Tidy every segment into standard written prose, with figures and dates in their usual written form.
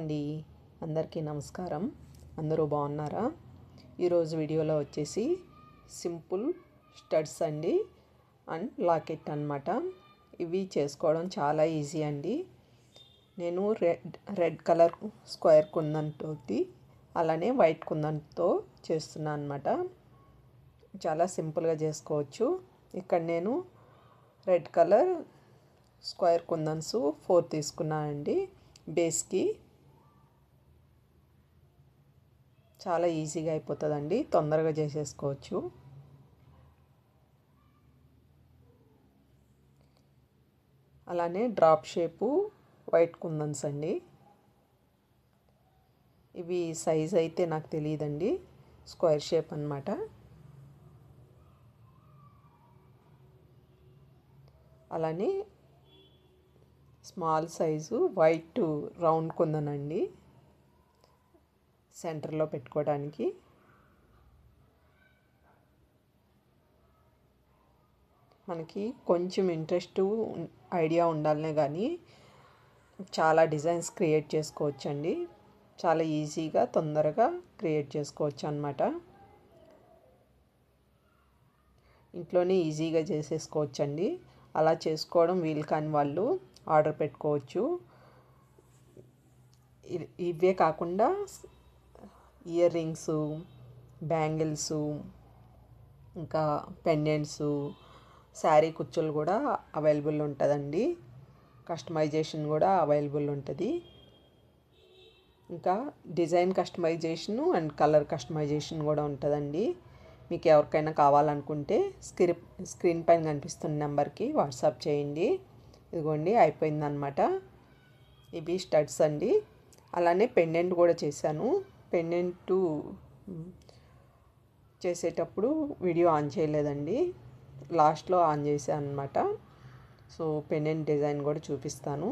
అండి, అందరికీ నమస్కారం. అందరూ బాగున్నారా? ఈరోజు వీడియోలో వచ్చేసి సింపుల్ స్టడ్స్ అండి అండ్ లాకెట్ అన్నమాట. ఇవి చేసుకోవడం చాలా ఈజీ అండి. నేను రెడ్ కలర్ స్క్వేర్ కుందన్తో అలానే వైట్ కుందన్తో చేస్తున్నాను అన్నమాట. చాలా సింపుల్గా చేసుకోవచ్చు. ఇక్కడ నేను రెడ్ కలర్ స్క్వేర్ కుందన్స్ 4 తీసుకున్నానండి. బేస్కి చాలా ఈజీగా అయిపోతుందండి, తొందరగా చేసేసుకోవచ్చు. అలానే డ్రాప్ షేపు వైట్ కుందన్స్ అండి. ఇవి సైజ్ అయితే నాకు తెలియదండి, స్క్వేర్ షేప్ అన్నమాట. అలానే స్మాల్ సైజు వైట్ రౌండ్ కుందనండి, సెంటర్లో పెట్టుకోవడానికి. మనకి కొంచెం ఇంట్రెస్ట్ ఐడియా ఉండాలనే కానీ చాలా డిజైన్స్ క్రియేట్ చేసుకోవచ్చండి. చాలా ఈజీగా తొందరగా క్రియేట్ చేసుకోవచ్చు అన్నమాట. ఇంట్లోనే ఈజీగా చేసేసుకోవచ్చండి. అలా చేసుకోవడం వీలు కాని వాళ్ళు ఆర్డర్ పెట్టుకోవచ్చు. ఇవే కాకుండా ఇయర్ రింగ్స్, బ్యాంగిల్స్, ఇంకా పెండెంట్స్, శారీ కుచ్చులు కూడా అవైలబుల్ ఉంటుందండి. కస్టమైజేషన్ కూడా అవైలబుల్ ఉంటుంది. ఇంకా డిజైన్ కస్టమైజేషను అండ్ కలర్ కస్టమైజేషన్ కూడా ఉంటుందండి. మీకు ఎవరికైనా కావాలనుకుంటే స్క్రీన్ పైన కనిపిస్తున్న నెంబర్కి వాట్సాప్ చేయండి. ఇదిగోండి, అయిపోయిందనమాట. ఇవి స్టడ్స్ అండి. అలానే పెండెంట్ కూడా చేశాను. పెండెంట్ చేసేటప్పుడు వీడియో ఆన్ చేయలేదండి, లాస్ట్లో ఆన్ చేశాను అనమాట. సో పెండెంట్ డిజైన్ కూడా చూపిస్తాను.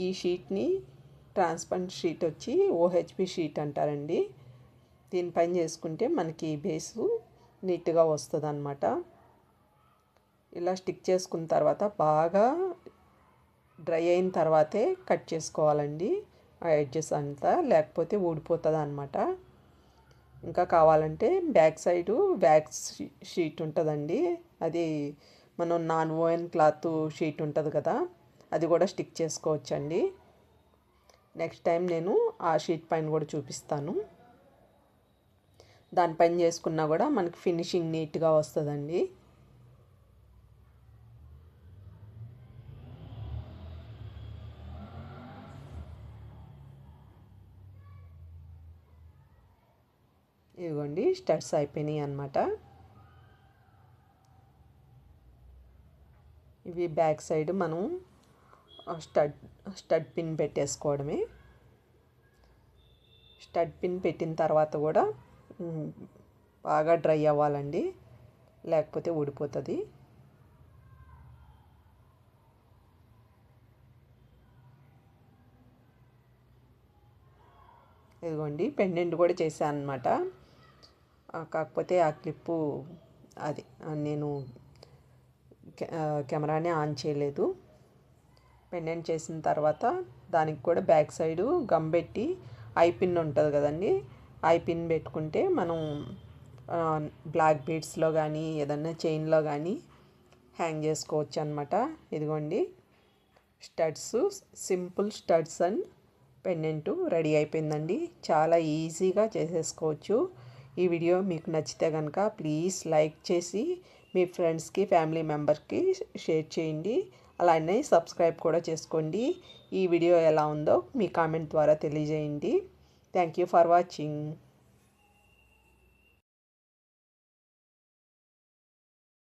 ఈ షీట్ని ట్రాన్స్పరెంట్ షీట్ వచ్చి ఓహెచ్పి షీట్ అంటారండి. దీనిపైన చేసుకుంటే మనకి బేసు నీట్గా వస్తుంది అన్నమాట. ఇలా స్టిక్ చేసుకున్న తర్వాత బాగా డ్రై అయిన తర్వాతే కట్ చేసుకోవాలండి ఆ ఎడ్జెస్ అంతా, లేకపోతే ఊడిపోతుంది అన్నమాట. ఇంకా కావాలంటే బ్యాక్ సైడు వ్యాక్స్ షీట్ ఉంటుందండి, అది మనం నాన్ ఓవెన్ క్లాత్ షీట్ ఉంటుంది కదా, అది కూడా స్టిక్ చేసుకోవచ్చండి. నెక్స్ట్ టైం నేను ఆ షీట్ పైన కూడా చూపిస్తాను. దానిపైన చేసుకున్నా కూడా మనకి ఫినిషింగ్ నీట్గా వస్తుందండి. ఇదిగోండి, స్టడ్స్ అయిపోయినాయి అన్నమాట. ఇవి బ్యాక్ సైడ్ మనం స్టడ్ పిన్ పెట్టేసుకోవడమే. స్టడ్ పిన్ పెట్టిన తర్వాత కూడా బాగా డ్రై అవ్వాలండి, లేకపోతే ఊడిపోతుంది. ఇదిగోండి, పెండెంట్ కూడా చేశాను అన్నమాట. కాకపోతే ఆ క్లిప్పు అది నేను కెమెరానే ఆన్ చేయలేదు. పెండెంట్ చేసిన తర్వాత దానికి కూడా బ్యాక్ సైడు గమ్ పెట్టి ఐ పిన్ ఉంటుంది కదండి, ఐ పిన్ పెట్టుకుంటే మనం బ్లాక్ బీడ్స్లో కానీ ఏదన్నా చైన్లో కానీ హ్యాంగ్ చేసుకోవచ్చు అన్నమాట. ఇదిగోండి, studs, simple studs and pendant ready అయిపోయిందండి. చాలా ఈజీగా చేసేసుకోవచ్చు. ఈ వీడియో మీకు నచ్చితే కనుక ప్లీజ్ లైక్ చేసి మీ ఫ్రెండ్స్కి, ఫ్యామిలీ మెంబర్కి షేర్ చేయండి. అలానే సబ్స్క్రైబ్ కూడా చేసుకోండి. ఈ వీడియో ఎలా ఉందో మీ కామెంట్ ద్వారా తెలియజేయండి. Thank you for watching.